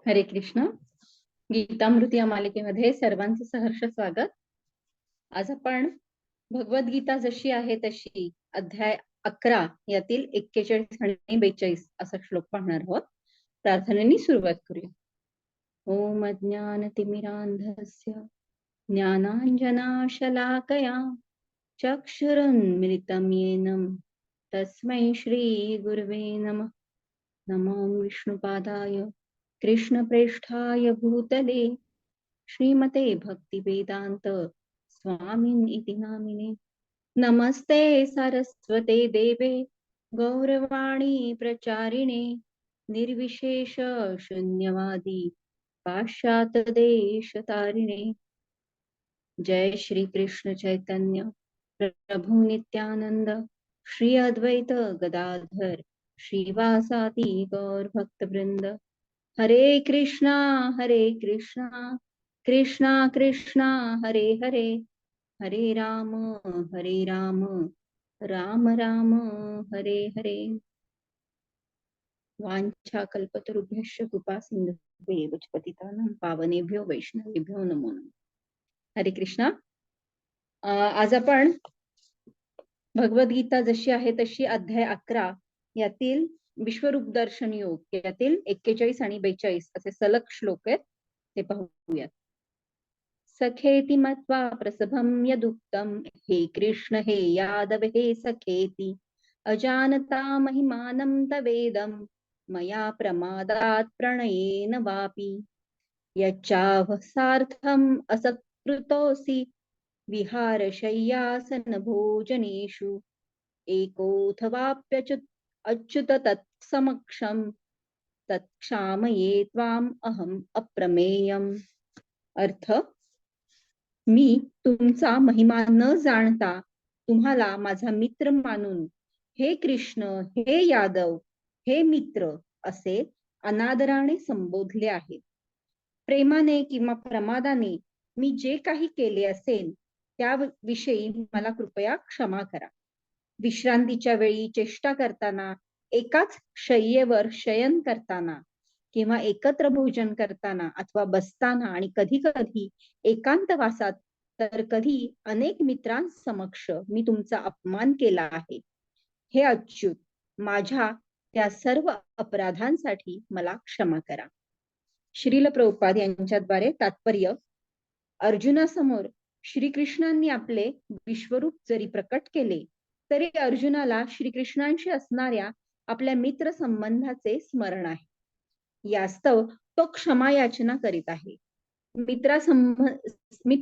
हरे कृष्ण. गीतामृत या मालिकेमध्ये सर्वांचे सहर्ष स्वागत. आज आपण भगवद्गीता जशी आहे तशी अध्याय 11 यातील 41 आणि 42 असा श्लोक पाहणार आहोत. प्रार्थनेने सुरुवात करूया. ओम अज्ञानतिमिरान्धस्य ज्ञानाञ्जनाशलाकया चक्षुरुन्मिलितं येन तस्मै श्री गुरवे नमः. नमो विष्णुपादाय कृष्णप्रेष्ठाय भूतले श्रीमते भक्तिवेदांत स्वामिन् इति नामिने. नमस्ते सरस्वते देवे गौरवाणी प्रचारिणे निर्विशेष शून्यवादी पाश्चात्य देश तारिणे. जय श्री कृष्ण चैतन्य प्रभु नित्यानंद श्री अद्वैत गदाधर श्रीवासादि गौर भक्तवृंद. हरे कृष्णा कृष्णा कृष्णा हरे हरे, हरे राम राम राम हरे हरे. वाञ्छा कल्पतरुभ्यश्च कृपा सिन्धुभ्येव च पतितानां पावनेभ्यो वैष्णवेभ्यो नमो नमः. हरे कृष्णा. आज आपण भगवद्गीता जशी आहे तशी अध्याय 11 यातील विश्वरूप दर्शन योग यातील 41 आणि 42 असे सलग श्लोक आहेत, ते पाहूयात. सखेति मत्वा प्रसभं यदुक्तं हे कृष्ण हे यादव हे सखेति अजानता महिमानं तवेदं मया प्रमादात् प्रणयेन वापि यच्चावसार्थम् असत्कृतोऽसि विहारशय्यासन भोजनेषु एकोऽथवाप्यच्युत अच्युत तत्समक्षं तत्क्षामये त्वाम् अहम् अप्रमेयम्. अर्थ, मी तुमचा महिमा न जाणता तुम्हाला माझा मित्र मानून हे कृष्ण हे यादव हे मित्र असे अनादराने संबोधले आहे. प्रेमाने किंवा प्रमादाने मी जे काही केले असेल त्याविषयी मला कृपया क्षमा करा. विश्रांतीच्या वेळी चेष्टा करताना, एकाच शय्येवर शयन करताना किंवा एकत्र भोजन करताना अथवा बसताना आणि कधी कधी एकांतवासात तर कधी अनेक मित्रांसमक्ष मी तुमचा अपमान केला आहे. हे अच्युत, माझ्या त्या सर्व अपराधांसाठी मला क्षमा करा. श्रील प्रभुपाद यांच्याद्वारे तात्पर्य. अर्जुनासमोर श्रीकृष्णांनी आपले विश्वरूप जरी प्रकट केले तरी अर्जुनाला श्रीकृष्णांशी असणाऱ्या आपल्या मित्र संबंधाचे स्मरण आहे. यास्तव तो क्षमा याचना करीत आहे. मित्र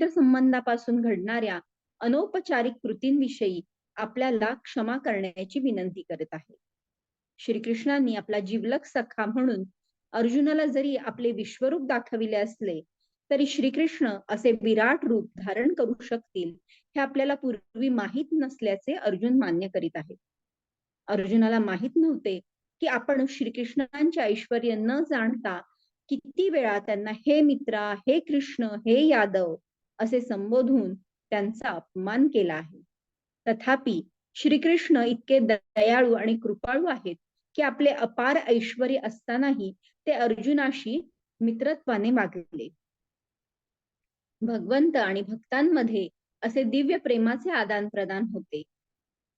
संबंधापासून घडणाऱ्या अनौपचारिक कृतींविषयी आपल्याला क्षमा करण्याची विनंती करत आहे. श्रीकृष्णांनी आपला जिवलग सखा म्हणून अर्जुनाला जरी आपले विश्वरूप दाखविले असले तरी श्रीकृष्ण असे विराट रूप धारण करू शकतील हे आपल्याला पूर्वी माहीत नसल्याचे अर्जुन मान्य करीत आहे. अर्जुनाला माहीत नव्हते की आपण श्रीकृष्णांचे ऐश्वर्य न जाणता किती वेळा त्यांना हे मित्रा, हे कृष्ण, हे यादव असे संबोधून त्यांचा अपमान केला आहे. तथापि श्रीकृष्ण इतके दयाळू आणि कृपाळू आहेत की आपले अपार ऐश्वर्य असतानाही ते अर्जुनाशी मित्रत्वाने वागले. भगवंत आणि भक्तांमध्ये असे दिव्य प्रेमाचे आदान प्रदान होते.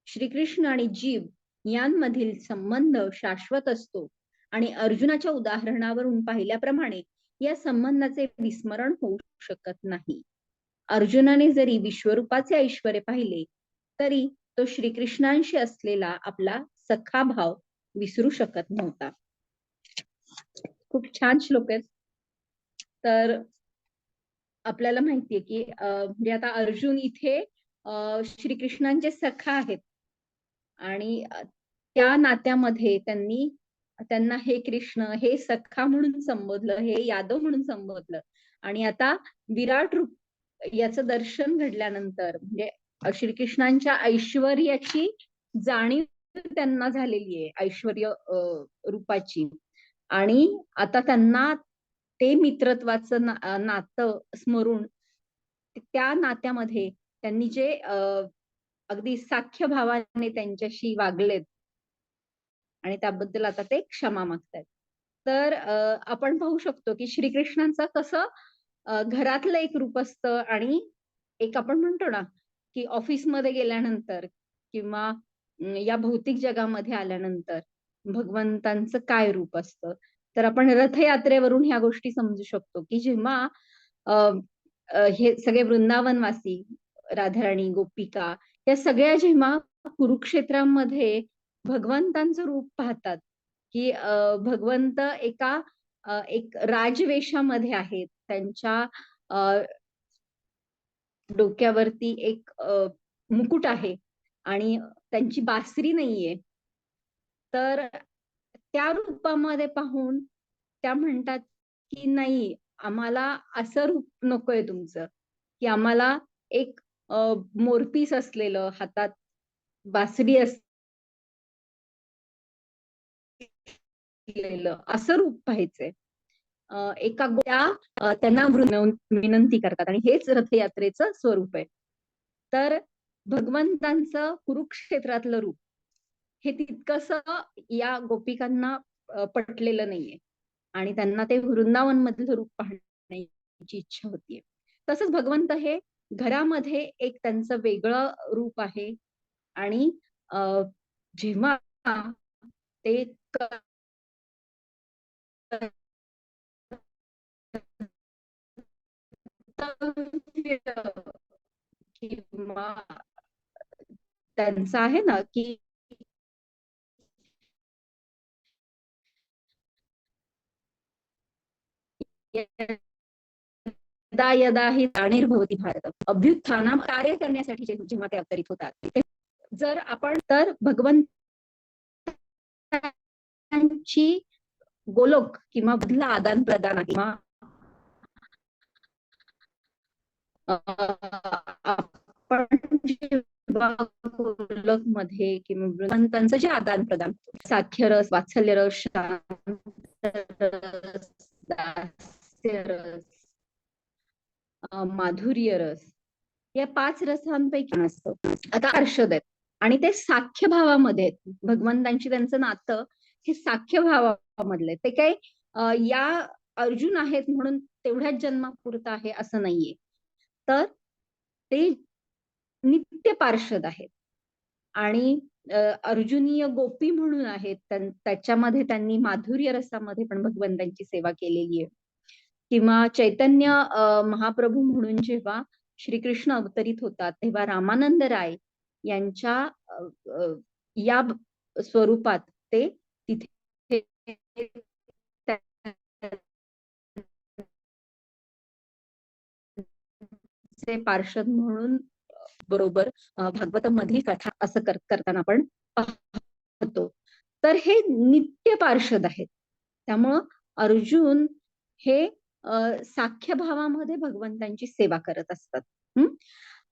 श्रीकृष्ण आणि जीव यांमधील संबंध शाश्वत असतो आणि अर्जुनाच्या उदाहरणावरून पाहिल्याप्रमाणे या संबंधाचे विस्मरण होऊ शकत नाही. अर्जुनाने जरी विश्वरूपाचे ऐश्वर्य पाहिले तरी तो श्रीकृष्णांशी असलेला आपला सखा भाव विसरू शकत नव्हता. खूप छान श्लोक आहेत. तर आपल्याला माहितीये की म्हणजे आता अर्जुन इथे श्रीकृष्णांचे सखा आहेत आणि त्या नात्यामध्ये त्यांना हे कृष्ण, हे सखा म्हणून संबोधलं, हे यादव म्हणून संबोधलं. आणि आता विराट रूप याचं दर्शन घडल्यानंतर म्हणजे श्रीकृष्णांच्या ऐश्वर्याची जाणीव त्यांना झालेली आहे, ऐश्वर्य रूपाची. आणि आता त्यांना ते मित्रत्वाचं नातं स्मरून त्या नात्यामध्ये त्यांनी जे अगदी साख्य भावाने त्यांच्याशी वागलेत आणि त्याबद्दल आता ते क्षमा मागतायत. तर आपण पाहू शकतो की श्रीकृष्णांचं कसं घरातलं एक रूप असतं आणि एक आपण म्हणतो ना की ऑफिसमध्ये गेल्यानंतर किंवा या भौतिक जगामध्ये आल्यानंतर भगवंतांचं काय रूप असतं. तर आपण रथयात्रेवरून ह्या गोष्टी समजू शकतो की जेव्हा अ, हे सगळे वृंदावनवासी राधाराणी गोपिका या सगळ्या जेव्हा कुरुक्षेत्रामध्ये भगवंतांचं रूप पाहतात की भगवंत एक राजवेषामध्ये आहेत. त्यांच्या अ, डोक्यावरती एक मुकुट आहे आणि त्यांची बासरी नाहीये. तर त्या रूपामध्ये पाहून त्या म्हणतात की नाही, आम्हाला असं रूप नकोय तुमचं, की आम्हाला एक मोरपीस असलेलं, हातात बासरी असलेलं असं रूप पाहायचंय. एका गोट्या त्यांना विनंती करतात आणि हेच रथयात्रेचं स्वरूप आहे. तर भगवंतांचं कुरुक्षेत्रातलं रूप हे तितकंसं या गोपिकांना पटलेलं नाहीये आणि त्यांना ते वृंदावन मधलं रूप पाहण्याची इच्छा होतीये. तसंच भगवंत हे घरामध्ये एक त्यांचं वेगळं रूप आहे आणि अ, जेव्हा ते किंवा त्यांचं आहे ना की यदा यदा ही जाणीर्भवती भारत अभ्युत्थान कार्य करण्यासाठी जेव्हा ते अवतरित होतात, जर आपण तर भगवंतांची गोलोक किंवा बदला आदान प्रदान किंवा आपण गोलोक मध्ये किंवा भगवंतांचं जे आदान प्रदान साख्यरस वात्सल्यरस शांतरस दास्यरस माधुर्य रस या 5 रसांपैकी असतं. आता हर्षद आहेत आणि ते साख्य भावामध्ये आहेत. भगवंतांची त्यांचं नातं हे साख्य भावामधलं ते काही या अर्जुन आहेत म्हणून तेवढ्याच जन्मापुरतं आहे असं नाहीये. तर ते नित्य पार्षद आहेत आणि अर्जुनीय गोपी म्हणून आहेत. त्याच्यामध्ये त्यांनी माधुर्य रसामध्ये पण भगवंतांची सेवा केलेली आहे. किंवा चैतन्य महाप्रभू म्हणून जेव्हा श्रीकृष्ण अवतरित होतात तेव्हा रामानंद राय यांच्या या स्वरूपात ते तिथे पार्षद म्हणून बरोबर भागवत मधली कथा असं करताना आपण पाहतो. तर हे नित्य पार्षद आहेत. त्यामुळं अर्जुन हे साख्य भावामध्ये भगवंतांची सेवा करत असतात.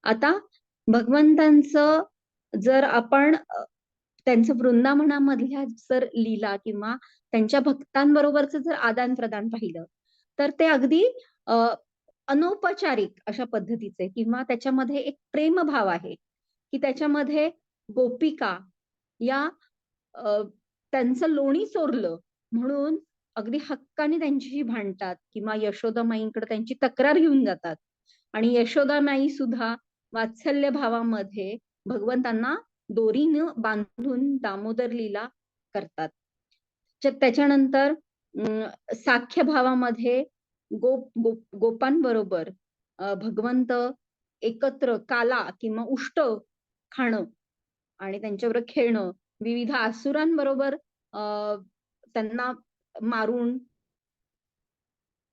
आता भगवंतांचं जर आपण त्यांचं वृंदावनामधल्या जर लीला किंवा त्यांच्या भक्तांबरोबरच जर आदान प्रदान पाहिलं तर ते अगदी अनौपचारिक अशा पद्धतीचे किंवा त्याच्यामध्ये एक प्रेमभाव आहे की त्याच्यामध्ये गोपिका या त्यांचं लोणी चोरलं म्हणून अगदी हक्काने त्यांच्याशी भांडतात किंवा यशोदामाईंकडे त्यांची तक्रार घेऊन जातात आणि यशोदामाई सुद्धा वात्सल्य भावामध्ये भगवंतांना दोरीनं बांधून दामोदर लीला करतात. त्याच्यानंतर साख्य भावामध्ये गोपांबरोबर भगवंत एकत्र काला किंवा उष्ट खाणं आणि त्यांच्याबरोबर खेळणं, विविध असुरांबरोबर त्यांना मारून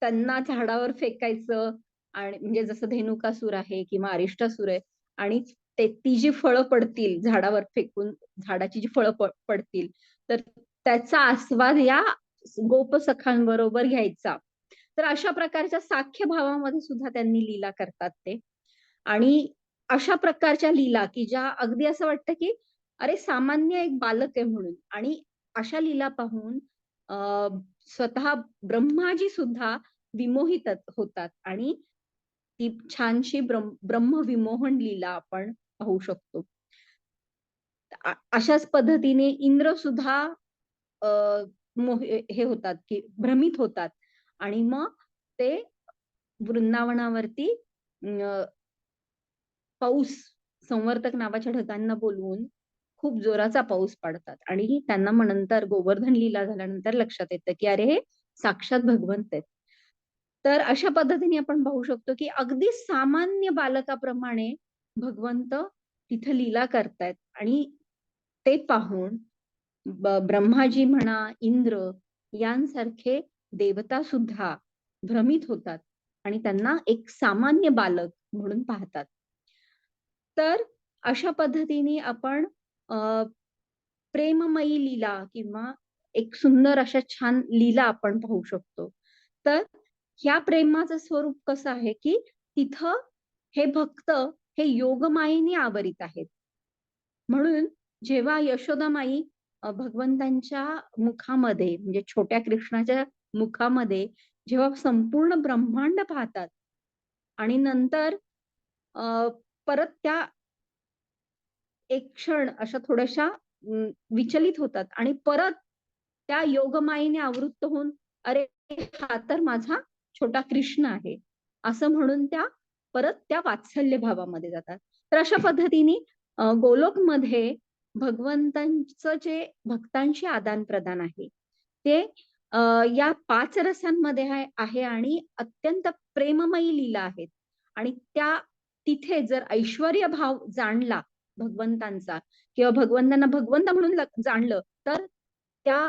त्यांना झाडावर फेकायचं आणि म्हणजे जसं धेनुकासूर आहे किंवा अरिष्टासूर आहे आणि ती जी फळं पडतील झाडावर फेकून झाडाची जी फळं पडतील तर त्याचा आस्वाद या गोपसखांबरोबर घ्यायचा. तर अशा प्रकारच्या साख्य भावामध्ये सुद्धा त्यांनी लीला करतात ते आणि अशा प्रकारच्या लीला की ज्या अगदी असं वाटतं की अरे सामान्य एक बालक आहे म्हणून आणि अशा लीला पाहून स्वतः ब्रह्माजी सुद्धा विमोहित होतात आणि ती छानशी ब्रह्मविमोहन लीला आपण पाहू शकतो. अशाच पद्धतीने इंद्र सुद्धा हे होतात की भ्रमित होतात आणि मग ते वृंदावनावरती पाऊस, संवर्तक नावाच्या ढगांना बोलवून खूप जोराचा पाऊस पाडतात आणि त्यांना मग नंतर गोवर्धन लीला झाल्यानंतर लक्षात येतं की अरे हे साक्षात भगवंत आहेत. तर अशा पद्धतीने आपण पाहू शकतो की अगदी सामान्य बालकाप्रमाणे भगवंत तिथे लीला करतायत आणि ते पाहून ब्रह्माजी म्हणा, इंद्र यांसारखे देवता सुद्धा भ्रमित होतात आणि त्यांना एक सामान्य बालक म्हणून पाहतात. तर अशा पद्धतीने आपण प्रेममयी लीला किंवा एक सुंदर अशा छान लीला आपण पाहू शकतो. तर ह्या प्रेमाचं स्वरूप कसं आहे की तिथं हे भक्त हे योगमायेने आवरित आहेत. म्हणून जेव्हा यशोदामाई भगवंतांच्या मुखामध्ये म्हणजे छोट्या कृष्णाच्या मुखामध्ये जेव्हा संपूर्ण ब्रह्मांड पाहतात आणि नंतर अ, परत त्या एक क्षण अशा थोड्याशा विचलित होतात आणि परत त्या योगमायेने आवृत्त होऊन अरे हा तर माझा छोटा कृष्ण आहे असं म्हणून त्या परत त्या वात्सल्य भावामध्ये जातात. तर अशा पद्धतीने गोलोकमध्ये भगवंतांचं जे भक्तांशी आदान प्रदान आहे ते अ, या 5 रसांमध्ये आहे आणि अत्यंत प्रेममयी लीला आहेत आणि त्या तिथे जर ऐश्वर्य भाव जाणला भगवंतांचा किंवा भगवंतांना भगवंत म्हणून जाणलं तर त्या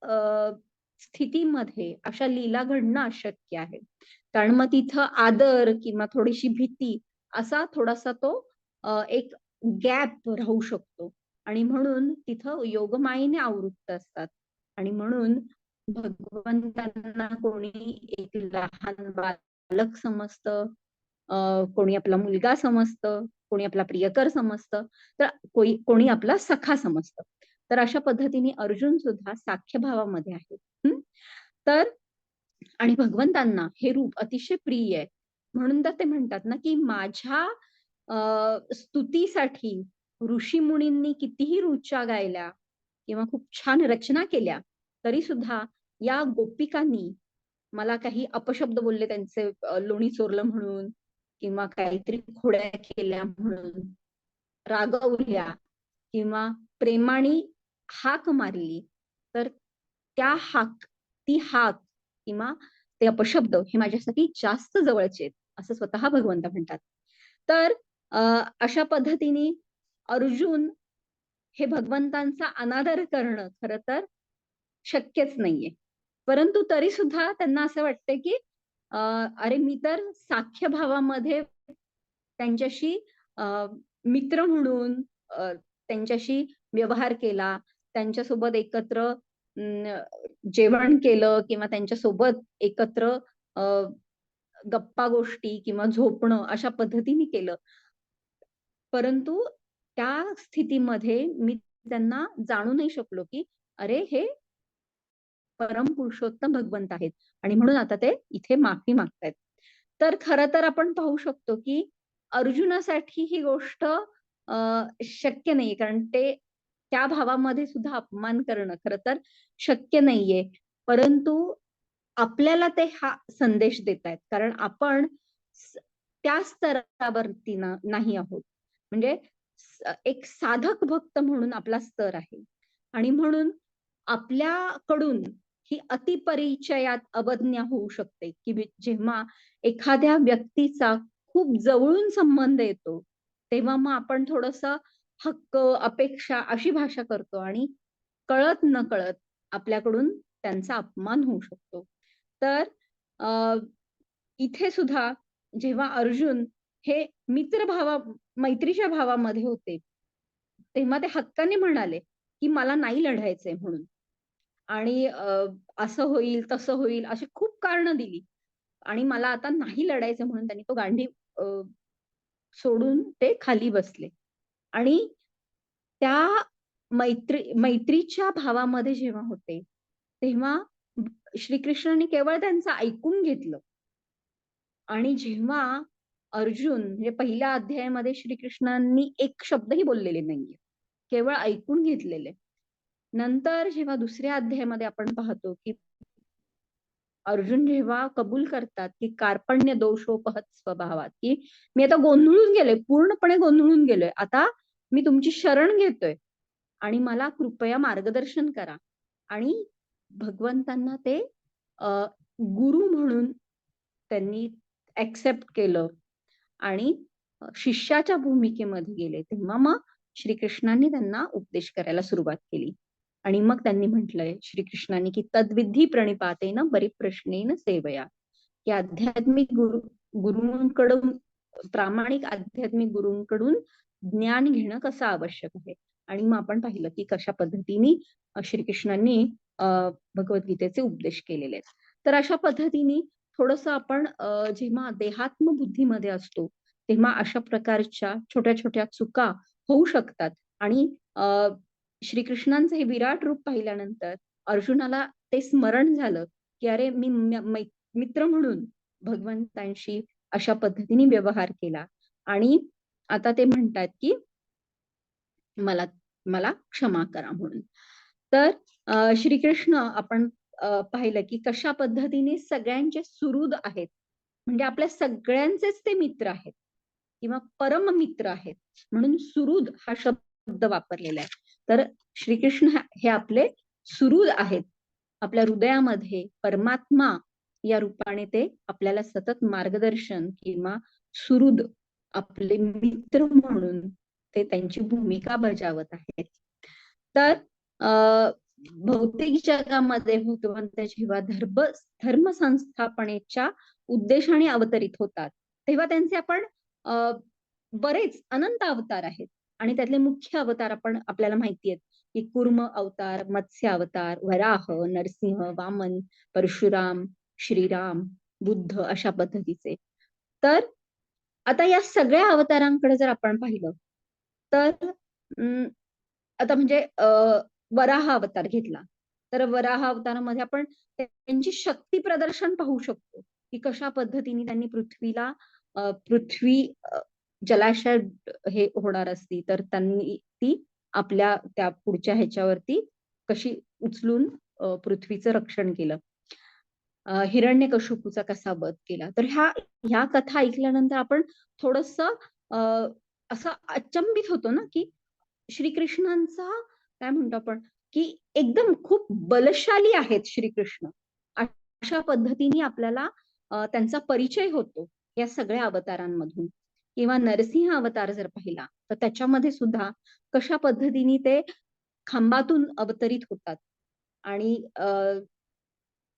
अ, स्थितीमध्ये अशा लीला घडणं अशक्य आहे. कारण मग तिथं आदर किंवा थोडीशी भीती असा थोडासा तो एक गॅप राहू शकतो आणि म्हणून तिथं योगमायेने आवृत्त असतात आणि म्हणून भगवंतांना कोणी एक लहान बालक समजतं, कोणी आपला मुलगा समजतं, कोणी आपला प्रियकर समजतं, तर कोणी आपला सखा समजतं. तर अशा पद्धतीने अर्जुन सुद्धा साख्य भावामध्ये आहे. तर आणि भगवंतांना हे रूप अतिशय प्रिय आहे. म्हणून तर ते म्हणतात ना, की माझ्या स्तुतीसाठी ऋषीमुनींनी कितीही ऋचा गायल्या किंवा खूप छान रचना केल्या, तरी सुद्धा या गोपिकांनी मला काही अपशब्द बोलले त्यांचे लोणी चोरलं म्हणून किंवा काहीतरी खोड्या केल्या म्हणून, रागवल्या किंवा प्रेमाने हाक मारली, तर ती हाक किंवा ते अपशब्द हे माझ्यासाठी जास्त जवळचे आहेत, असं स्वतः भगवंत म्हणतात. तर अशा पद्धतीने अर्जुन हे भगवंतांचा अनादर करणं खरं तर शक्यच नाहीये. परंतु तरी सुद्धा त्यांना असं वाटतंय, की अरे मी तर साख्य भावामध्ये त्यांच्याशी मित्र म्हणून त्यांच्याशी व्यवहार केला, त्यांच्यासोबत एकत्र जेवण केलं किंवा त्यांच्यासोबत एकत्र अ, गप्पा गोष्टी किंवा झोपणं अशा पद्धतीने केलं. परंतु त्या स्थितीमध्ये मी त्यांना जाणू नाही शकलो, की अरे हे परमपुरुषोत्तम भगवंत आहेत आणि म्हणून आता ते इथे माफी मागतायत. तर खरं तर आपण पाहू शकतो, की अर्जुनासाठी ही गोष्ट शक्य नाहीये. कारण ते त्या भावामध्ये सुद्धा अपमान करणं खरं तर शक्य नाहीये. परंतु आपल्याला ते हा संदेश देतायत. कारण आपण स त्या स्तरावरती नाही आहोत. म्हणजे एक साधक भक्त म्हणून आपला स्तर आहे आणि म्हणून आपल्याकडून ही अतिपरिचयात अवज्ञा होऊ शकते, की जेव्हा एखाद्या व्यक्तीचा खूप जवळून संबंध येतो, तेव्हा मग आपण थोडंसं हक्क, अपेक्षा अशी भाषा करतो आणि कळत-नकळत आपल्याकडून त्यांचा अपमान होऊ शकतो. तर अ, इथे सुद्धा जेव्हा अर्जुन हे मैत्रीच्या भावामध्ये होते, तेव्हा ते हक्काने म्हणाले, की मला नाही लढायचंय म्हणून. आणि असं होईल, तसं होईल अशी खूप कारणं दिली आणि मला आता नाही लढायचं म्हणून त्यांनी तो गांडीव सोडून ते खाली बसले आणि त्या मैत्रीच्या भावामध्ये जेव्हा होते, तेव्हा श्रीकृष्णांनी केवळ त्यांचं ऐकून घेतलं आणि जेव्हा अर्जुन म्हणजे पहिल्या अध्यायामध्ये श्रीकृष्णांनी एक शब्दही बोललेले नाहीये. केवळ ऐकून घेतलेले. नंतर जेव्हा दुसऱ्या अध्यायामध्ये आपण पाहतो की अर्जुन जेव्हा कबूल करतात की कार्पण्य दोषोपहत स्वभावात, की मी आता गोंधळून गेलोय, पूर्णपणे गोंधळून गेलोय, आता मी तुमची शरण घेतोय आणि मला कृपया मार्गदर्शन करा. आणि भगवंतांना ते गुरु म्हणून त्यांनी ऍक्सेप्ट केलं आणि शिष्याच्या भूमिकेमध्ये गेले. तेव्हा मग श्रीकृष्णांनी त्यांना उपदेश करायला सुरुवात केली. आणि मग त्यांनी म्हटलंय श्रीकृष्णांनी की तद्विधी प्रणिपातेन परिप्रश्नेन सेवया, की आध्यात्मिक गुरुंकडून, प्रामाणिक आध्यात्मिक गुरुंकडून ज्ञान घेणं कसं आवश्यक आहे. आणि मग आपण पाहिलं की कशा पद्धतीने श्रीकृष्णांनी भगवद्गीतेचे उपदेश केलेले आहेत. तर अशा पद्धतीने थोडस आपण जेव्हा देहात्म बुद्धीमध्ये असतो तेव्हा अशा प्रकारच्या छोट्या छोट्या चुका होऊ शकतात. आणि श्रीकृष्णांचं हे विराट रूप पाहिल्यानंतर अर्जुनाला ते स्मरण झालं की अरे मी मित्र म्हणून भगवंतांशी अशा पद्धतीने व्यवहार केला आणि आता ते म्हणतात की मला मला क्षमा करा म्हणून. तर श्रीकृष्ण आपण पाहिलं की कशा पद्धतीने सगळ्यांचे सुहृद आहेत, म्हणजे आपल्या सगळ्यांचेच ते मित्र आहेत किंवा परम मित्र आहेत, म्हणून सुहृद हा शब्द वापरलेला आहे. तर श्रीकृष्ण हे आपले सुहृद आहेत. आपल्या हृदयामध्ये परमात्मा या रूपाने ते आपल्याला सतत मार्गदर्शन किंवा सुहृद, आपले मित्र म्हणून ते त्यांची भूमिका बजावत आहेत. तर भौतिक जगामध्ये भगवंत जेव्हा धर्म संस्थापनेच्या उद्देशाने अवतरित होतात तेव्हा त्यांचे आपण बरेच अनंत अवतार आहेत. आणि त्यातले मुख्य अवतार आपण आपल्याला माहिती आहेत की कूर्म अवतार, मत्स्य अवतार, वराह, नरसिंह, वामन, परशुराम, श्रीराम, बुद्ध अशा पद्धतीचे. तर आता या सगळ्या अवतारांकडे जर आपण पाहिलं तर आता म्हणजे वराह अवतार घेतला तर वराह अवतारामध्ये आपण त्यांची शक्ती प्रदर्शन पाहू शकतो की कशा पद्धतीने त्यांनी पृथ्वी जलाशय हे होणार असती तर त्यांनी ती आपल्या त्या पुढच्या ह्याच्यावरती कशी उचलून पृथ्वीचं रक्षण केलं. हिरण्यकशिपूचा कसा वध केला. तर ह्या कथा ऐकल्यानंतर आपण थोडस असं अचंबित होतो ना की श्रीकृष्णांचा काय म्हणतो आपण की एकदम खूप बलशाली आहेत श्रीकृष्ण. अशा पद्धतीने आपल्याला त्यांचा परिचय होतो या सगळ्या अवतारांमधून. किंवा नरसिंह अवतार जर पाहिला तर त्याच्यामध्ये सुद्धा कशा पद्धतीने ते खांबातून अवतरित होतात आणि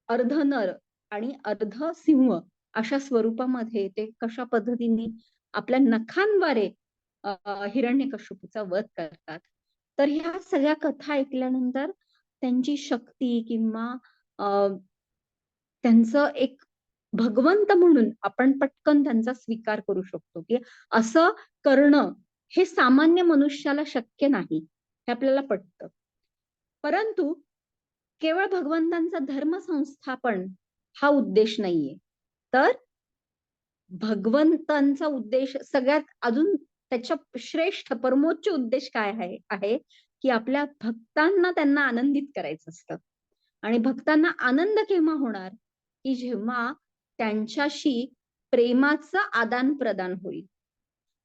अर्ध नर आणि अर्ध सिंह अशा स्वरूपामध्ये ते कशा पद्धतीने आपल्या नखांद्वारे हिरण्यकशिपूचा वध करतात. तर ह्या सगळ्या कथा ऐकल्यानंतर त्यांची शक्ती किंवा त्यांचं एक भगवंत म्हणून आपण पटकन त्यांचा स्वीकार करू शकतो की असं करणं हे सामान्य मनुष्याला शक्य नाही, हे आपल्याला पटतं. परंतु केवळ भगवंतांचा धर्म संस्थापन हा उद्देश नाहीये, तर भगवंतांचा उद्देश सगळ्यात अजून त्याच्या श्रेष्ठ परमोच्च उद्देश काय आहे की आपल्या भक्तांना त्यांना आनंदित करायचं असतं. आणि भक्तांना आनंद केव्हा होणार की जेव्हा त्यांच्याशी प्रेमाचं आदान प्रदान होईल.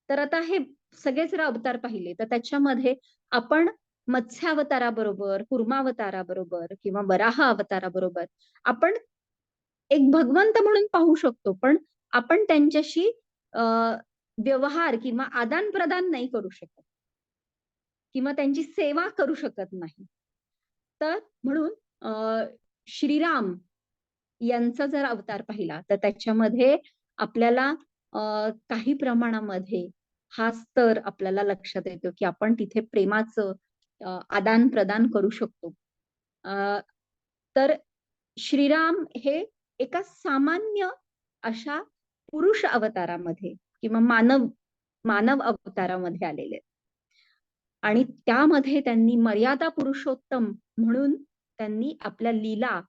तर आता हे सगळे जर अवतार पाहिले तर त्याच्यामध्ये आपण मत्स्यावताराबरोबर, कुर्मावताराबरोबर किंवा वराह अवताराबरोबर आपण एक भगवंत म्हणून पाहू शकतो, पण आपण त्यांच्याशी व्यवहार किंवा आदान प्रदान नाही करू शकत किंवा त्यांची सेवा करू शकत नाही. तर म्हणून श्रीराम यांचा जर अवतार पाहिला तर त्याच्यामध्ये आपल्याला काही प्रमाणामध्ये हा स्तर आपल्याला लक्षात येतो की आपण तिथे प्रेमाचं आदान प्रदान करू शकतो. तर श्रीराम हे एका सामान्य अशा पुरुष अवतारामध्ये किंवा मानव अवतारामध्ये आलेले आहेत. आणि त्यामध्ये त्यांनी मर्यादा पुरुषोत्तम म्हणून त्यांनी आपल्या लीला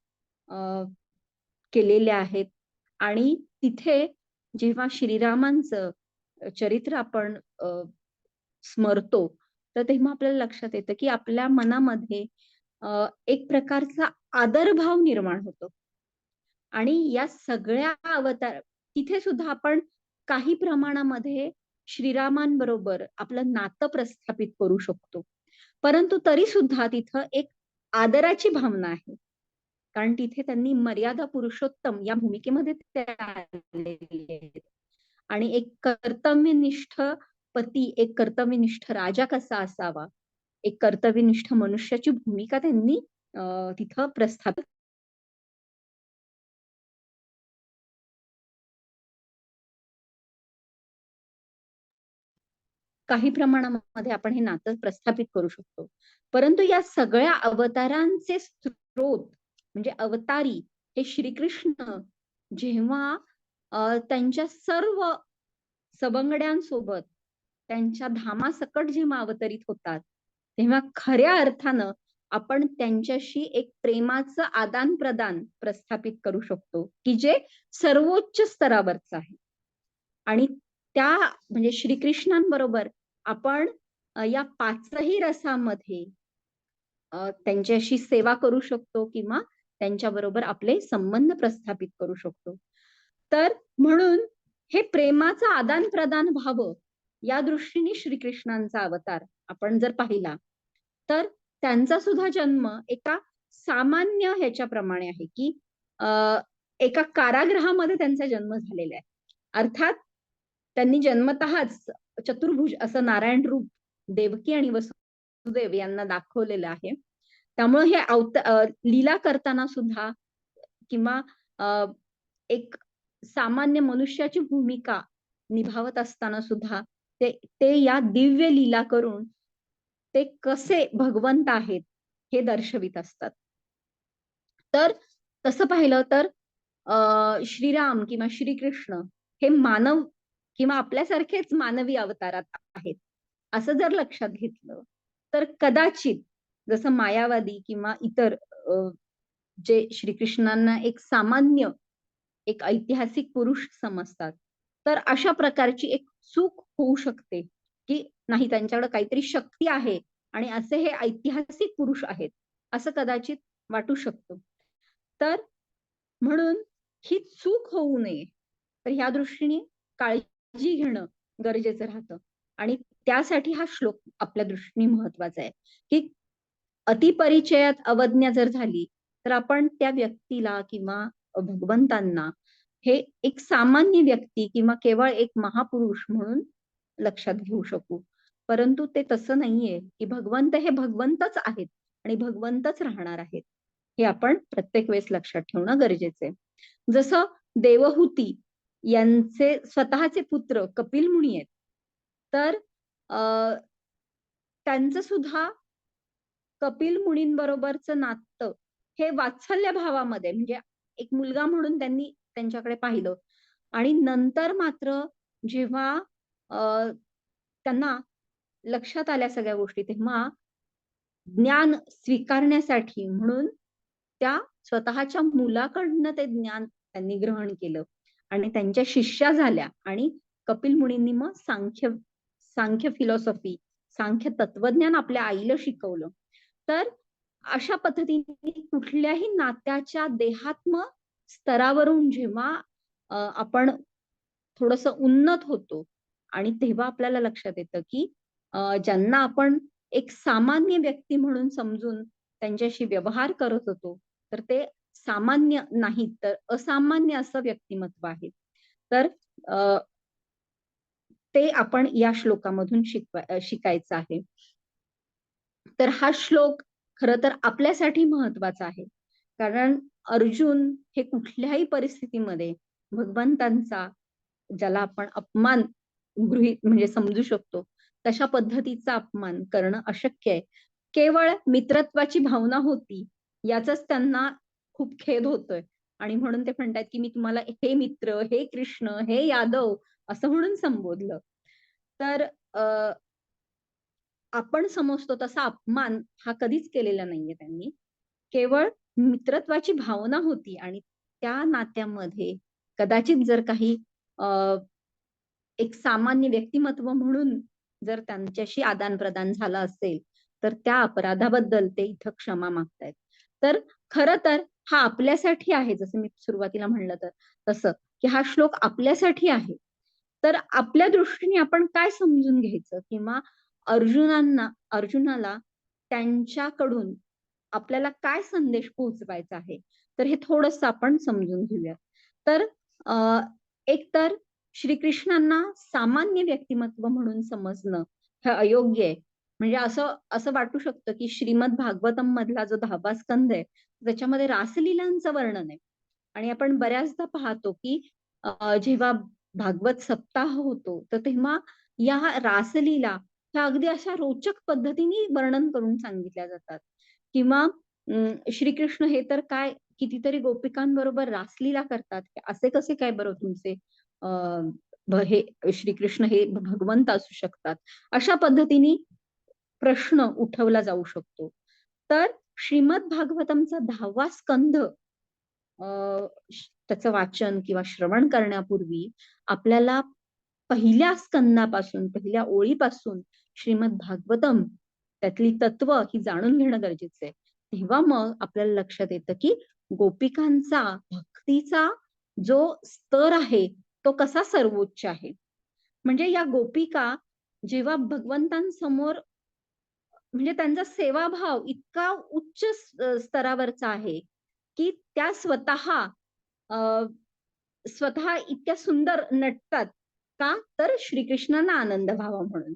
केलेल्या आहेत. आणि तिथे जेव्हा श्रीरामांचं चरित्र आपण स्मरतो तर तेव्हा आपल्याला लक्षात येतं की आपल्या मनामध्ये एक प्रकारचा आदरभाव निर्माण होतो. आणि या सगळ्या अवतार तिथे सुद्धा आपण काही प्रमाणामध्ये श्रीरामांबरोबर आपलं नातं प्रस्थापित करू शकतो. परंतु तरी सुद्धा तिथं एक आदराची भावना आहे. कारण तिथे त्यांनी मर्यादा पुरुषोत्तम या भूमिकेमध्ये ते आलेले आहेत. आणि एक कर्तव्यनिष्ठ पती, एक कर्तव्यनिष्ठ राजा कसा असावा, एक कर्तव्यनिष्ठ मनुष्याची भूमिका त्यांनी तिथं प्रस्थापित काही प्रमाणामध्ये आपण हे नातं प्रस्थापित करू शकतो. परंतु या सगळ्या अवतारांचे स्रोत म्हणजे अवतारी हे श्रीकृष्ण जेव्हा त्यांच्या सर्व सवंगड्यांसोबत त्यांच्या धामासकट जेव्हा अवतरित होतात, तेव्हा खऱ्या अर्थानं आपण त्यांच्याशी एक प्रेमाचं आदान प्रदान प्रस्थापित करू शकतो, की जे सर्वोच्च स्तरावरचं आहे. आणि त्या म्हणजे श्रीकृष्णांबरोबर आपण या पाचही रसामध्ये त्यांच्याशी सेवा करू शकतो किंवा त्यांच्याबरोबर आपले संबंध प्रस्थापित करू शकतो. तर म्हणून हे प्रेमाचं आदान प्रदान व्हावं या दृष्टीने श्रीकृष्णांचा अवतार आपण जर पाहिला तर त्यांचा सुद्धा जन्म एका सामान्य ह्याच्याप्रमाणे आहे की एका कारागृहामध्ये त्यांचा जन्म झालेला आहे. अर्थात त्यांनी जन्मतःच चतुर्भुज असं नारायण रूप देवकी आणि वसुदेव यांना दाखवलेलं आहे. त्यामुळे हे लीला करताना सुद्धा किंवा एक सामान्य मनुष्याची भूमिका निभावत असताना सुद्धा ते या दिव्य लीला करून ते कसे भगवंत आहेत हे दर्शवित असतात. तर तसं पाहिलं तर श्रीराम किंवा श्रीकृष्ण हे मानव किंवा आपल्यासारखेच मानवी अवतारात आहेत असं जर लक्षात घेतलं तर कदाचित जसं मायावादी किंवा इतर जे श्रीकृष्णांना एक सामान्य एक ऐतिहासिक पुरुष समजतात, तर अशा प्रकारची एक चूक होऊ शकते की नाही त्यांच्याकडे काहीतरी शक्ती आहे आणि असे हे ऐतिहासिक पुरुष आहेत असं कदाचित वाटू शकतं. तर म्हणून ही चूक होऊ नये तर ह्या दृष्टीने काळजी घेणं गरजेचं राहतं. आणि त्यासाठी हा श्लोक आपल्या दृष्टीने महत्वाचा आहे की अतिपरिचयात अवज्ञा जर झाली तर आपण त्या व्यक्तीला किंवा भगवंतांना हे एक सामान्य व्यक्ती किंवा केवळ एक महापुरुष म्हणून लक्षात घेऊ शकू. परंतु ते तसं नाहीये की भगवंत हे भगवंतच आहेत आणि भगवंतच राहणार आहेत. हे आपण प्रत्येक वेळेस लक्षात ठेवणं गरजेचं आहे. जसं देवहूती यांचे स्वतःचे पुत्र कपिल मुनी आहेत, तर त्यांचं सुद्धा कपिल मुनींबरोबरचं नातं हे वात्सल्य भावामध्ये म्हणजे एक मुलगा म्हणून त्यांनी त्यांच्याकडे पाहिलं. आणि नंतर मात्र जेव्हा त्यांना लक्षात आल्या सगळ्या गोष्टी तेव्हा ज्ञान स्वीकारण्यासाठी म्हणून त्या स्वतःच्या मुलाकडनं ते ज्ञान त्यांनी ग्रहण केलं आणि त्यांच्या शिष्या झाल्या. आणि कपिल मुनींनी मग सांख्य फिलॉसॉफी, सांख्य तत्वज्ञान आपल्या आईला शिकवलं. तर अशा पद्धतीने कुठल्याही नात्याच्या देहात्म स्तरावरून जेव्हा आपण थोडस उन्नत होतो आणि तेव्हा आपल्याला लक्षात येतं की ज्यांना आपण एक सामान्य व्यक्ती म्हणून समजून त्यांच्याशी व्यवहार करत होतो तर ते सामान्य नाहीत तर असामान्य असं व्यक्तिमत्व आहे. तर ते आपण या श्लोकामधून शिकायचं आहे. तर हा श्लोक खर तर आपल्यासाठी महत्वाचा आहे. कारण अर्जुन हे कुठल्याही परिस्थितीमध्ये भगवंतांचा ज्याला आपण अपमान गृहीत म्हणजे समजू शकतो तशा पद्धतीचा अपमान करणं अशक्य आहे. केवळ मित्रत्वाची भावना होती याचाच त्यांना खूप खेद होतोय आणि म्हणून ते म्हणतात की मी तुम्हाला हे मित्र, हे कृष्ण, हे यादव असं म्हणून संबोधलं. तर आपण समजतो तसा अपमान हा कधीच केलेला नाहीये त्यांनी. केवळ मित्रत्वाची भावना होती आणि त्या नात्यामध्ये कदाचित जर काही एक सामान्य व्यक्तिमत्व म्हणून जर त्यांच्याशी आदान प्रदान झालं असेल तर त्या अपराधाबद्दल ते इथं क्षमा मागतायत. तर खरं तर हा आपल्यासाठी आहे, जसं मी सुरुवातीला म्हणलं तर तसं, की हा श्लोक आपल्यासाठी आहे. तर आपल्या दृष्टीने आपण काय समजून घ्यायचं, किंवा अर्जुनाला त्यांच्याकडून आपल्याला काय संदेश पोहोचवायचा आहे, तर हे थोडंसं आपण समजून घेऊया. तर एक तर श्रीकृष्णांना सामान्य व्यक्तिमत्व म्हणून समजणं हे अयोग्य आहे. म्हणजे असं असं वाटू शकतं, की श्रीमद भागवतम मधला जो 10वा स्कंद आहे, त्याच्यामध्ये रासलीलांचं वर्णन आहे. आणि आपण बऱ्याचदा पाहतो, की जेव्हा भागवत सप्ताह होतो, तर तेव्हा या रासलीला ह्या अगदी अशा रोचक पद्धतीने वर्णन करून सांगितल्या जातात. किंवा श्रीकृष्ण हे तर काय कितीतरी गोपिकांबरोबर रासलीला करतात. असे कसे काय बरं तुमचे हे श्रीकृष्ण हे भगवंत असू शकतात? अशा पद्धतीने प्रश्न उठवला जाऊ शकतो. तर श्रीमद भागवतमचा 10वा स्कंध त्याचं वाचन किंवा श्रवण करण्यापूर्वी आपल्याला पहिल्या स्कंदापासून, पहिल्या ओळीपासून श्रीमद भागवतम त्यातली तत्व ही जाणून घेणं गरजेचं आहे. तेव्हा मग आपल्याला लक्षात येतं, की गोपिकांचा भक्तीचा जो स्तर आहे तो कसा सर्वोच्च आहे. म्हणजे या गोपिका जेव्हा भगवंतांसमोर, म्हणजे त्यांचा सेवाभाव इतका उच्च स्तरावरचा आहे, की त्या अ, स्वतः इतक्या सुंदर नटतात. का? तर श्रीकृष्णांना आनंद व्हावा म्हणून.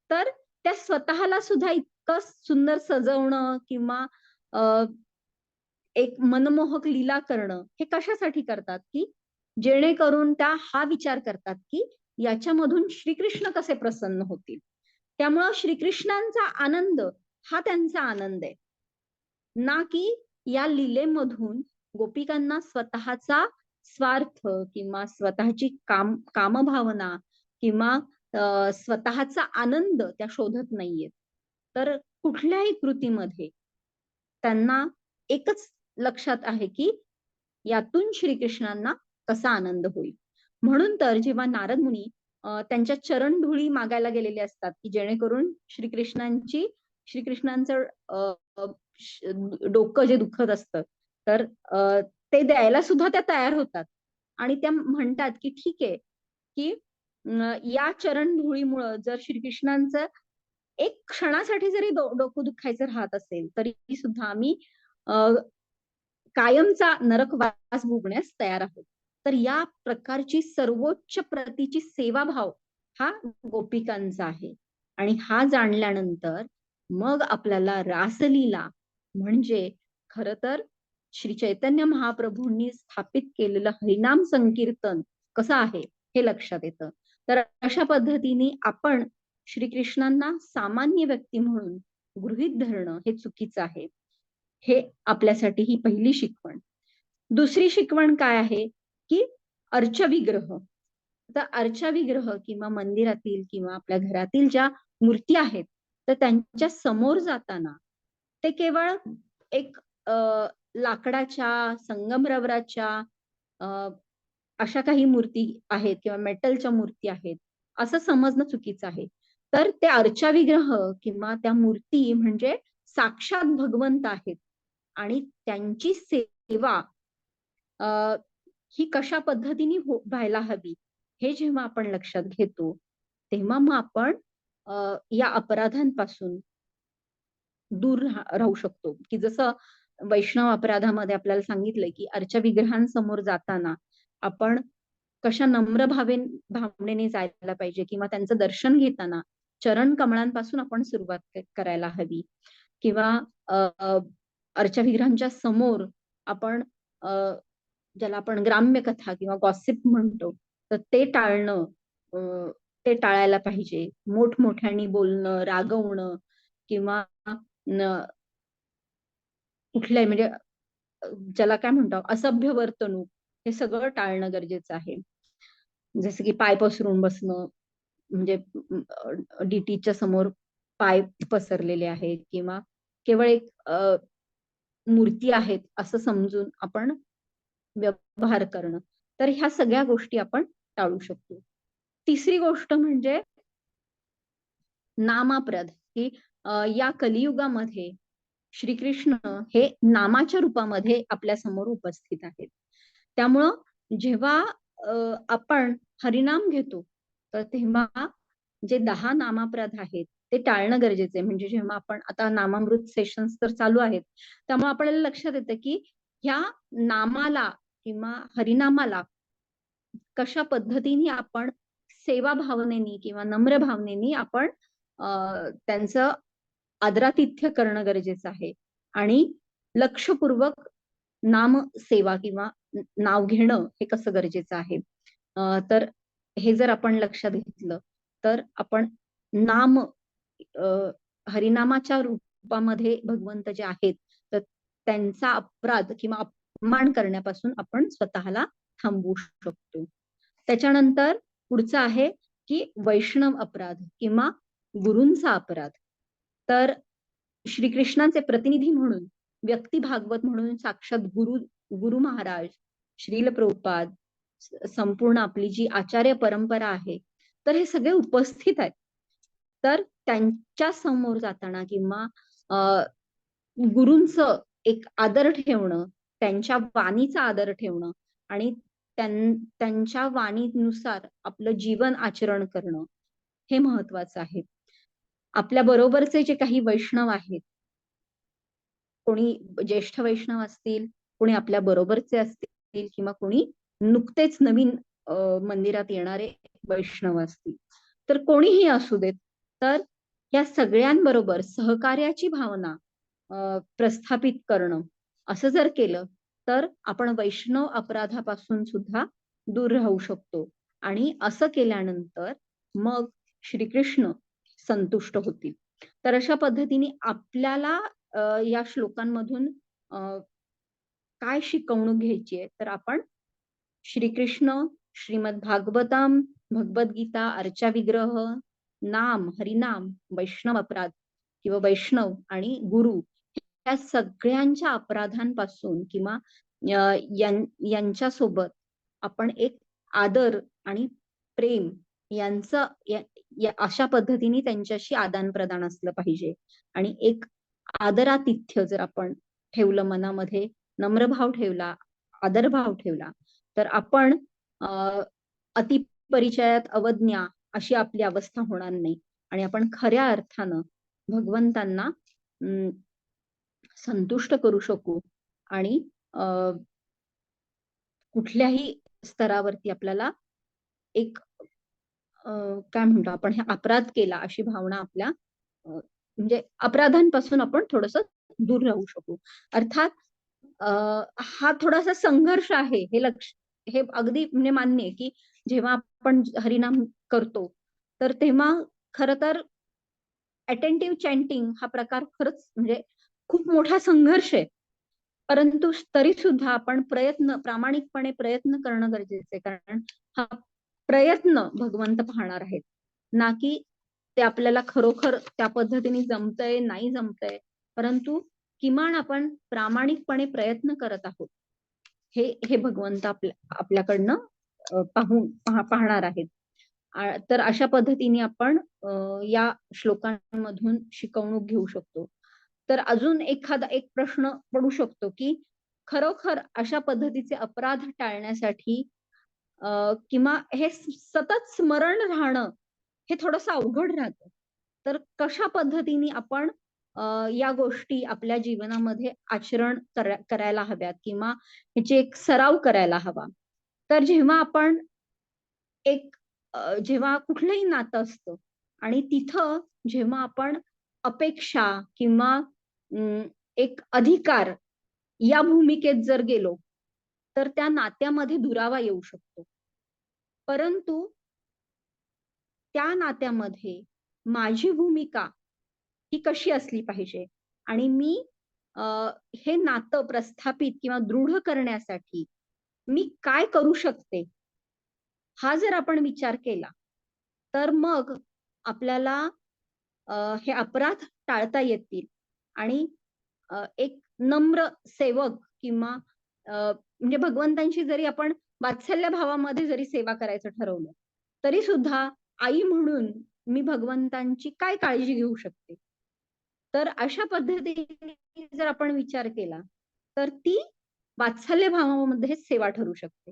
तर त्या स्वतःला सुद्धा इतकं सुंदर सजवणं किंवा अ, एक मनमोहक लीला करणं हे कशासाठी करतात, की जेणेकरून त्या हा विचार करतात, की याच्यामधून श्रीकृष्ण कसे प्रसन्न होतील. त्यामुळं श्रीकृष्णांचा आनंद हा त्यांचा आनंद आहे. ना की या लीलेमधून गोपिकांना स्वतःचा स्वार्थ किंवा स्वतःची कामभावना किंवा स्वतःचा आनंद त्या शोधत नाहीयेत. तर कुठल्याही कृतीमध्ये त्यांना एकच लक्षात आहे, की यातून श्रीकृष्णांना कसा आनंद होईल. म्हणून तर जेव्हा नारद मुनी त्यांच्या चरणधुळी मागायला गेलेले असतात, की जेणेकरून श्रीकृष्णांचं डोकं जे दुखत असतं, तर ते द्यायला सुद्धा त्या तयार होतात. आणि त्या म्हणतात, की ठीक आहे, की या चरणधुळीमुळं जर श्रीकृष्णांचं एक क्षणासाठी जरी डोकं दुखायचं राहत असेल, तरी सुद्धा आम्ही कायमचा नरकवास भोगण्यास तयार आहोत. तर या प्रकारची सर्वोच्च प्रतीची सेवाभाव हा गोपिकांचा आहे. आणि हा जाणल्यानंतर मग आपल्याला रासलीला म्हणजे खरं तर श्री चैतन्य महाप्रभूंनी स्थापित केलेलं हरिनाम संकीर्तन कसं आहे हे लक्षात येतं. तर अशा पद्धतीने आपण श्रीकृष्णांना सामान्य व्यक्ती म्हणून गृहीत धरणं हे चुकीचं आहे. हे आपल्यासाठी ही पहिली शिकवण. दुसरी शिकवण काय आहे, की अर्चविग्रह. तर अर्चाविग्रह किंवा मंदिरातील किंवा आपल्या घरातील ज्या मूर्ती आहेत, तर त्यांच्या समोर जाताना ते केवळ एक लाकडाच्या, संगमरवराच्या अशा काही मूर्ती आहेत किंवा मेटलच्या मूर्ती आहेत, असं समजणं चुकीचं आहे. तर ते अर्चाविग्रह किंवा त्या मूर्ती म्हणजे साक्षात भगवंत आहेत. आणि त्यांची सेवा अ, ही कशा पद्धतीने व्हायला हवी, हे जेव्हा आपण लक्षात घेतो, तेव्हा मग आपण या अपराधांपासून दूर राहू शकतो. की जसं वैष्णव अपराधामध्ये आपल्याला सांगितलंय, की अर्चा विग्रहांसमोर जाताना आपण कशा नम्र भावनेने जायला पाहिजे किंवा त्यांचं दर्शन घेताना चरण कमळांपासून आपण सुरुवात करायला हवी. किंवा अर्चा विग्रहांच्या समोर आपण ज्याला आपण ग्राम्य कथा किंवा गॉसिप म्हणतो, तर ते टाळणं, ते टाळायला पाहिजे. मोठमोठ्याने बोलणं, रागवणं किंवा न कुठल्याही म्हणजे ज्याला काय म्हणतो असभ्य वर्तणूक, हे सगळं टाळणं गरजेचं आहे. जसं की पाय पसरून बसणं, म्हणजे डीटीच्या समोर पाय पसरलेले आहेत किंवा केवळ एक मूर्ती आहेत असं समजून आपण व्यवहार करणं. तर ह्या सगळ्या गोष्टी आपण टाळू शकतो. तिसरी गोष्ट म्हणजे नामाप्रद, की या कलियुगामध्ये श्रीकृष्ण हे नामाच्या रूपामध्ये आपल्या समोर उपस्थित आहेत. त्यामुळं जेव्हा आपण हरिनाम घेतो तर तेव्हा जे 10 नामापराध आहेत ते टाळणं गरजेचं आहे. म्हणजे जेव्हा आपण आता नामामृत सेशन्स तर चालू आहेत, त्यामुळे आपल्याला लक्षात येतं की ह्या नामाला किंवा हरिनामाला कशा पद्धतीने आपण सेवा भावनेनी किंवा नम्र भावनेनी आपण त्यांचं आदरातिथ्य करणं गरजेचं आहे आणि लक्षपूर्वक नाम सेवा किंवा नाव घेणं हे कसं गरजेचं आहे. तर हे जर आपण लक्षात घेतलं तर आपण नाम हरिनामाच्या रूपामध्ये भगवंत जे आहेत तर त्यांचा अपराध किंवा अपमान करण्यापासून आपण स्वतःला थांबवू शकतो. त्याच्यानंतर पुढचं आहे की वैष्णव अपराध किंवा गुरूंचा अपराध. तर श्रीकृष्णाचे प्रतिनिधी म्हणून व्यक्ती भागवत म्हणून साक्षात गुरु महाराज श्रील प्रभुपाद संपूर्ण आपली जी आचार्य परंपरा आहे तर हे सगळे उपस्थित आहेत. तर त्यांच्या समोर जाताना किंवा गुरूंचं एक आदर ठेवणं, त्यांच्या वाणीचा आदर ठेवणं आणि त्यांच्या वाणीनुसार आपलं जीवन आचरण करणं हे महत्वाचं आहे. आपल्या बरोबरचे जे काही वैष्णव आहेत, कोणी ज्येष्ठ वैष्णव असतील, कोणी आपल्या बरोबरचे असतील किंवा कोणी नुकतेच नवीन मंदिरात येणारे वैष्णव असतील, तर कोणीही असू देत, तर या सगळ्यांबरोबर सहकार्याची भावना प्रस्थापित करणं असं जर केलं तर आपण वैष्णव अपराधापासून सुद्धा दूर राहू शकतो आणि असं केल्यानंतर मग श्रीकृष्ण संतुष्ट होतील. तर अशा पद्धतीने आपल्याला या श्लोकांमधून काय शिकवणूक घ्यायची आहे तर आपण श्रीकृष्ण, श्रीमद भागवतम, भगवद्गीता, अर्चा विग्रह, नाम, हरिनाम, वैष्णव अपराध किंवा वैष्णव आणि गुरु या सगळ्यांच्या अपराधांपासून किंवा यांच्या सोबत आपण एक आदर आणि प्रेम यांचं अशा पद्धतीने त्यांच्याशी आदान प्रदान असलं पाहिजे आणि एक आदरातिथ्य जर आपण ठेवलं मनामध्ये, नम्रभाव ठेवला, आदरभाव ठेवला तर आपण अतिपरिचयात अवज्ञा अशी आपली अवस्था होणार नाही आणि आपण खऱ्या अर्थानं भगवंतांना संतुष्ट करू शकू आणि कुठल्याही स्तरावरती आपल्याला एक काय म्हणतो आपण हे अपराध केला अशी भावना आपल्या म्हणजे अपराधांपासून आपण थोडस दूर राहू शकू. अर्थात हा थोडासा संघर्ष आहे हे अगदी म्हणजे मान्य आहे की जेव्हा आपण हरिनाम करतो तर तेव्हा खर तर अटेंटिव्ह चॅन्टिंग हा प्रकार खरंच म्हणजे खूप मोठा संघर्ष आहे. परंतु तरी सुद्धा आपण प्रामाणिकपणे प्रयत्न करणं गरजेचं आहे. कारण हा प्रयत्न भगवंत पाहणार आहेत, ना की ते आपल्याला खरोखर त्या पद्धतीने जमतंय नाही जमतंय, परंतु किमान आपण प्रामाणिकपणे प्रयत्न करत आहोत हे भगवंत आपल्याकडनं पाहणार आहेत. तर अशा पद्धतीने आपण या श्लोकांमधून शिकवणूक घेऊ शकतो. तर अजून एक प्रश्न पडू शकतो की खरोखर अशा पद्धतीचे अपराध टाळण्यासाठी किंवा हे सतत स्मरण राहणं हे थोडंसं अवघड राहतं. तर कशा पद्धतीने आपण या गोष्टी आपल्या जीवनामध्ये आचरण करायला हव्यात किंवा ह्याची एक सराव करायला हवा. तर जेव्हा आपण जेव्हा कुठलंही नातं असतं आणि तिथं जेव्हा आपण अपेक्षा किंवा एक अधिकार या भूमिकेत जर गेलो तर त्या नात्यामध्ये दुरावा येऊ शकतो. परंतु त्या नात्यामध्ये माझी भूमिका ही कशी असली पाहिजे आणि मी हे नातं प्रस्थापित किंवा दृढ करण्यासाठी मी काय करू शकते हा जर आपण विचार केला तर मग आपल्याला हे अपराध टाळता येतील आणि एक नम्र सेवक किंवा म्हणजे भगवंतांची जरी आपण वात्सल्य भावामध्ये जरी सेवा करायचं ठरवलं तरी सुद्धा आई म्हणून मी भगवंतांची काय काळजी घेऊ शकते तर अशा पद्धतीने जर आपण विचार केला तर ती वात्सल्य भावामध्ये सेवा ठरू शकते,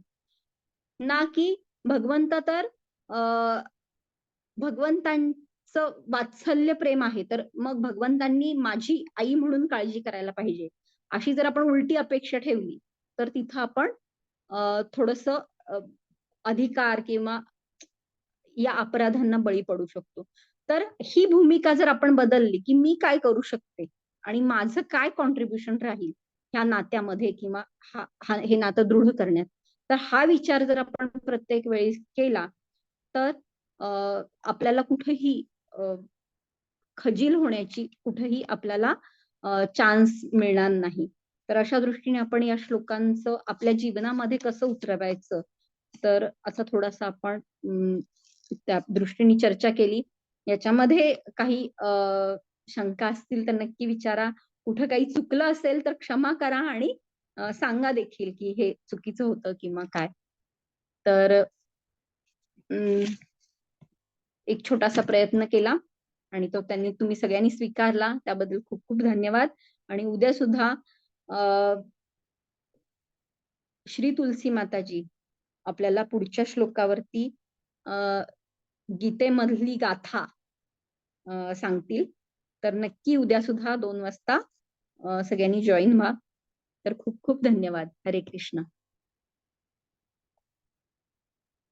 ना की भगवंत तर भगवंतांचं वात्सल्य प्रेम आहे, तर मग भगवंतांनी माझी आई म्हणून काळजी करायला पाहिजे, अशी जर आपण उलटी अपेक्षा ठेवली तर तिथं आपण थोडस अधिकार किंवा या अपराधांना बळी पडू शकतो. तर ही भूमिका जर आपण बदलली, की मी काय करू शकते आणि माझं काय कॉन्ट्रीब्युशन राहील ह्या नात्यामध्ये किंवा हे नातं दृढ करण्यात, तर हा विचार जर आपण प्रत्येक वेळी केला तर आपल्याला कुठेही खजील होण्याची कुठेही आपल्याला चान्स मिळणार नाही. तर अशा दृष्टीने आपण या श्लोकांचं आपल्या जीवनामध्ये कसं उतरवायचं, तर असा थोडासा आपण त्या दृष्टीने चर्चा केली. याच्यामध्ये काही शंका असतील तर नक्की विचारा. कुठं काही चुकलं असेल तर क्षमा करा आणि सांगा देखील की हे चुकीचं होतं किंवा काय. तर एक छोटासा प्रयत्न केला आणि तो तुम्ही सगळ्यांनी स्वीकारला, त्याबद्दल खूप खूप धन्यवाद. आणि उद्या सुद्धा श्री तुलसी माताजी आपल्याला पुढच्या श्लोकावरती गीतेमधली गाथा सांगतील. तर नक्की उद्या सुद्धा 2 वाजता सगळ्यांनी जॉईन व्हा. तर खूप खूप धन्यवाद. हरे कृष्ण.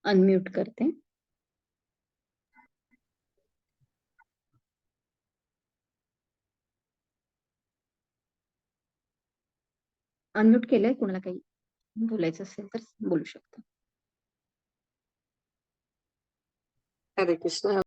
अनम्यूट करते. अनम्यूट केलंय, कोणाला काही बोलायचं असेल तर बोलू शकता. हरे कृष्ण.